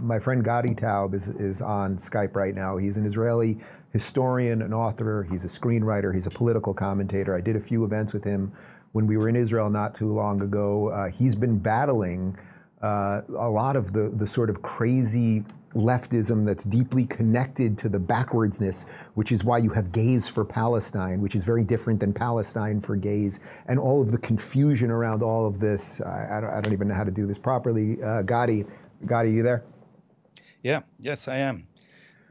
My friend Gadi Taub is on Skype right now. He's an Israeli historian, an author, he's a screenwriter, he's a political commentator. I did a few events with him when we were in Israel not too long ago. He's been battling a lot of the sort of crazy leftism that's deeply connected to the backwardsness, which is why you have gays for Palestine, which is very different than Palestine for gays, and all of the confusion around all of this. I don't even know how to do this properly. Gadi, you there? Yeah, yes, I am.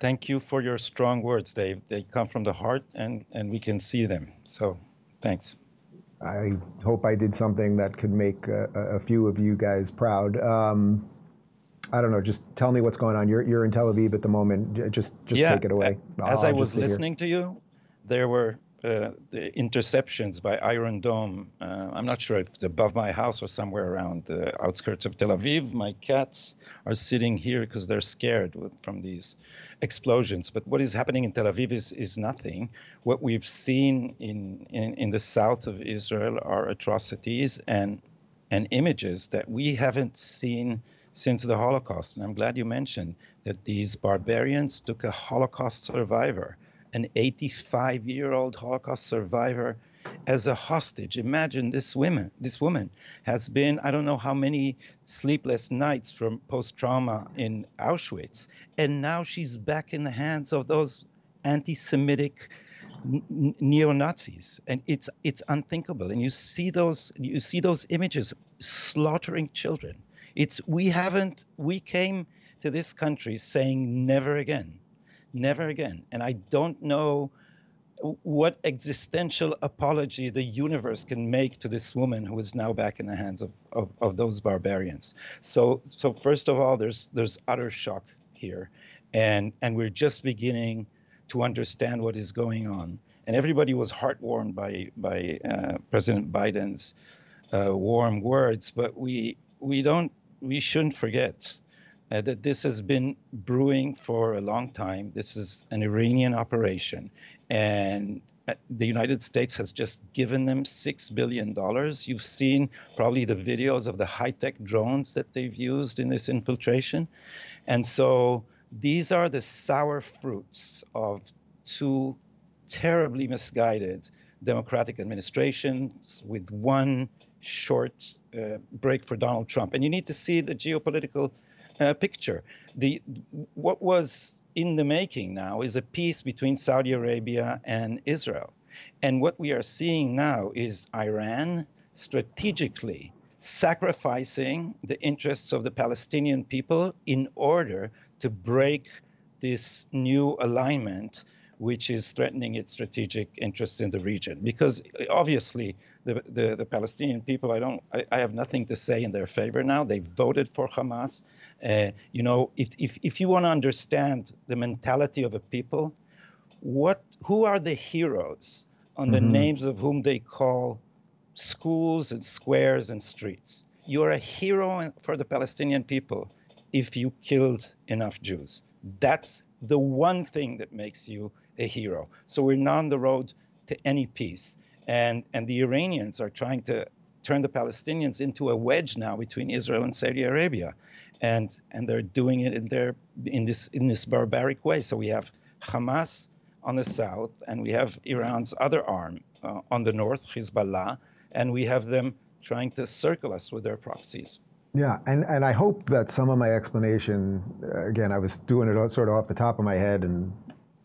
Thank you for your strong words, Dave. They come from the heart, and we can see them. So, thanks. I hope I did something that could make a few of you guys proud. I don't know. Just tell me what's going on. You're in Tel Aviv at the moment. Just take it away. As I was listening to you, there were the interceptions by Iron Dome. I'm not sure if it's above my house or somewhere around the outskirts of Tel Aviv. My cats are sitting here because they're scared from these explosions. But what is happening in Tel Aviv is nothing. What we've seen in the south of Israel are atrocities and images that we haven't seen since the Holocaust. And I'm glad you mentioned that these barbarians took a Holocaust survivor, an 85-year-old Holocaust survivor, as a hostage. Imagine this woman has been, I don't know how many sleepless nights from post-trauma in Auschwitz, and now she's back in the hands of those anti-Semitic neo-Nazis, and it's unthinkable. And you see those images slaughtering children. We came to this country saying never again. Never again. And I don't know what existential apology the universe can make to this woman who is now back in the hands of those barbarians. So first of all, there's utter shock here. And we're just beginning to understand what is going on. And everybody was heartwarmed by President Biden's warm words, but we shouldn't forget that this has been brewing for a long time. This is an Iranian operation, and the United States has just given them $6 billion. You've seen probably the videos of the high-tech drones that they've used in this infiltration. And so these are the sour fruits of two terribly misguided democratic administrations with one short break for Donald Trump. And you need to see the geopolitical picture. What was in the making now is a peace between Saudi Arabia and Israel. And what we are seeing now is Iran strategically sacrificing the interests of the Palestinian people in order to break this new alignment, which is threatening its strategic interests in the region. Because obviously the Palestinian people, I have nothing to say in their favor now. They voted for Hamas. If you want to understand the mentality of a people, who are the heroes on the names of whom they call schools and squares and streets? You're a hero for the Palestinian people if you killed enough Jews. That's the one thing that makes you a hero. So we're not on the road to any peace. And the Iranians are trying to turn the Palestinians into a wedge now between Israel and Saudi Arabia. And they're doing it in this barbaric way. So we have Hamas on the south, and we have Iran's other arm on the north, Hezbollah, and we have them trying to circle us with their proxies. Yeah, and I hope that some of my explanation, again, I was doing it sort of off the top of my head, and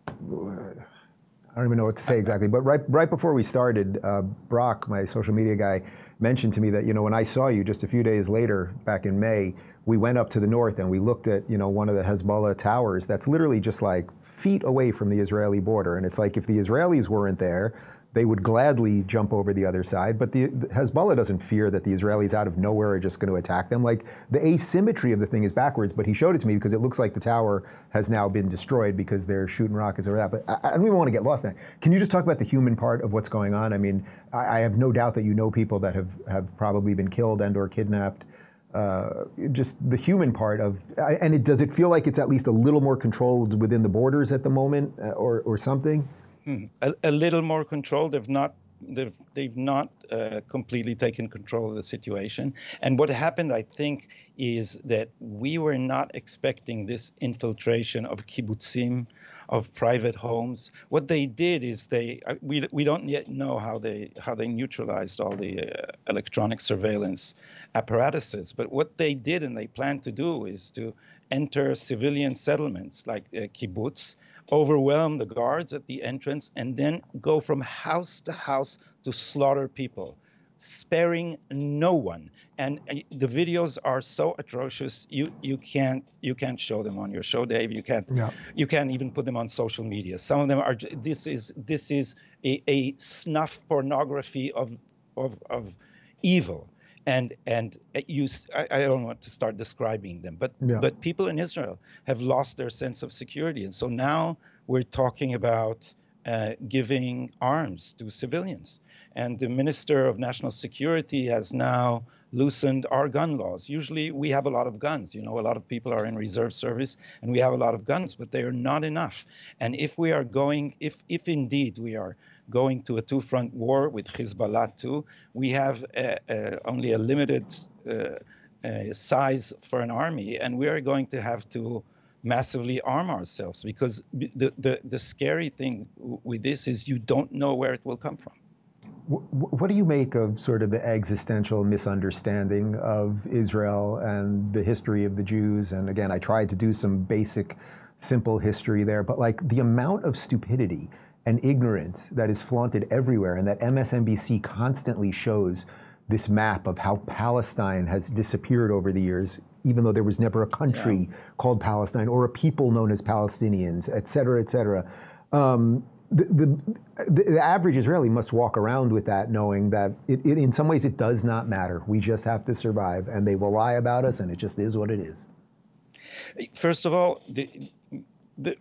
I don't even know what to say exactly, but right before we started, Brock, my social media guy, mentioned to me that, when I saw you just a few days later, back in May, we went up to the north and we looked at, one of the Hezbollah towers that's literally just like feet away from the Israeli border. And it's like, if the Israelis weren't there, they would gladly jump over the other side. But the Hezbollah doesn't fear that the Israelis out of nowhere are just going to attack them. Like, the asymmetry of the thing is backwards, but he showed it to me because it looks like the tower has now been destroyed because they're shooting rockets over that. But I don't even want to get lost in that. Can you just talk about the human part of what's going on? I mean, I have no doubt that you know people that have probably been killed and or kidnapped. Just the human part of, and does it feel like it's at least a little more controlled within the borders at the moment, or something? A little more control. They've not completely taken control of the situation. And what happened, I think, is that we were not expecting this infiltration of kibbutzim, of private homes. What they did is we don't yet know how they neutralized all the electronic surveillance apparatuses. But what they did and they plan to do is to enter civilian settlements like kibbutz, overwhelm the guards at the entrance, and then go from house to house to slaughter people, sparing no one. And the videos are so atrocious, you can't show them on your show, Dave. You can't even put them on social media. Some of them are. This is a snuff pornography of evil. And I don't want to start describing them, but people in Israel have lost their sense of security, and so now we're talking about giving arms to civilians. And the Minister of National Security has now loosened our gun laws. Usually we have a lot of guns. You know, a lot of people are in reserve service and we have a lot of guns, but they are not enough. And if we are going, if indeed we are going to a two-front war with Hezbollah too, we have only a limited size for an army, and we are going to have to massively arm ourselves, because the scary thing with this is you don't know where it will come from. What do you make of sort of the existential misunderstanding of Israel and the history of the Jews? And again, I tried to do some basic, simple history there, but like the amount of stupidity and ignorance that is flaunted everywhere, and that MSNBC constantly shows this map of how Palestine has disappeared over the years, even though there was never a country called Palestine or a people known as Palestinians, et cetera, et cetera. The average Israeli must walk around with that, knowing that in some ways it does not matter. We just have to survive, and they will lie about us, and it just is what it is. First of all,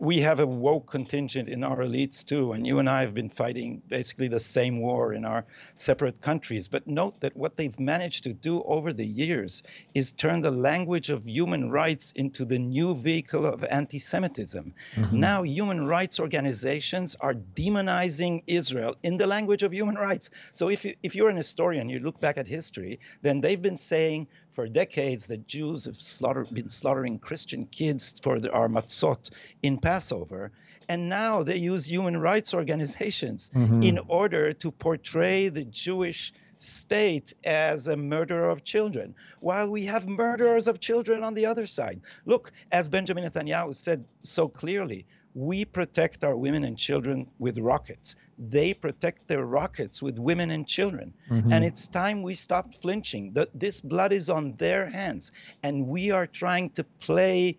we have a woke contingent in our elites too, and you and I have been fighting basically the same war in our separate countries. But note that what they've managed to do over the years is turn the language of human rights into the new vehicle of anti-Semitism. Mm-hmm. Now human rights organizations are demonizing Israel in the language of human rights. So if you're an historian, you look back at history, then they've been saying for decades that Jews have been slaughtering Christian kids for our matzot in Passover. And now they use human rights organizations in order to portray the Jewish state as a murderer of children, while we have murderers of children on the other side. Look, as Benjamin Netanyahu said so clearly, we protect our women and children with rockets. They protect their rockets with women and children. And it's time we stop flinching. This blood is on their hands. And we are trying to play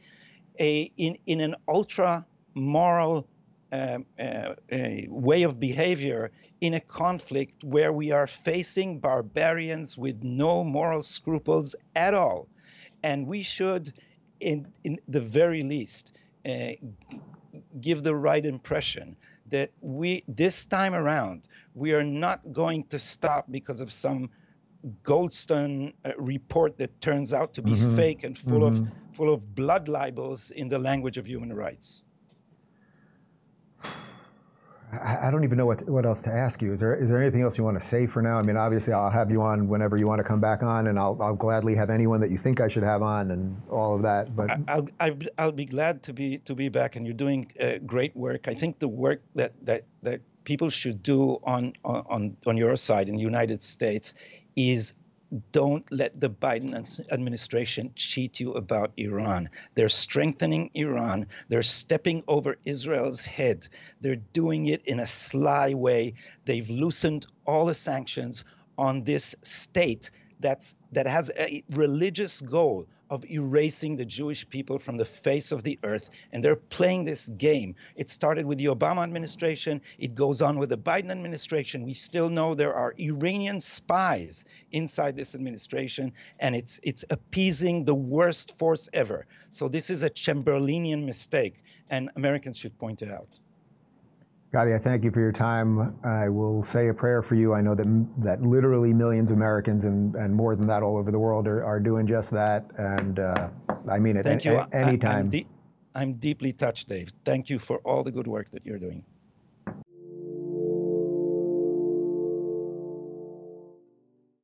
in an ultra-moral way of behavior in a conflict where we are facing barbarians with no moral scruples at all. And we should, in the very least, give the right impression that this time around, we are not going to stop because of some Goldstone report that turns out to be fake and full of blood libels in the language of human rights. I don't even know what else to ask you. Is there anything else you want to say for now? I mean, obviously, I'll have you on whenever you want to come back on, and I'll gladly have anyone that you think I should have on, and all of that. But I'll be glad to be back, and you're doing great work. I think the work that people should do on your side in the United States is don't let the Biden administration cheat you about Iran. They're strengthening Iran. They're stepping over Israel's head. They're doing it in a sly way. They've loosened all the sanctions on this state that has a religious goal of erasing the Jewish people from the face of the earth. And they're playing this game. It started with the Obama administration. It goes on with the Biden administration. We still know there are Iranian spies inside this administration, and it's appeasing the worst force ever. So this is a Chamberlainian mistake, and Americans should point it out. Gadi, I thank you for your time. I will say a prayer for you. I know that literally millions of Americans and more than that all over the world are doing just that. And I mean it. Thank you. Anytime. I'm deeply touched, Dave. Thank you for all the good work that you're doing.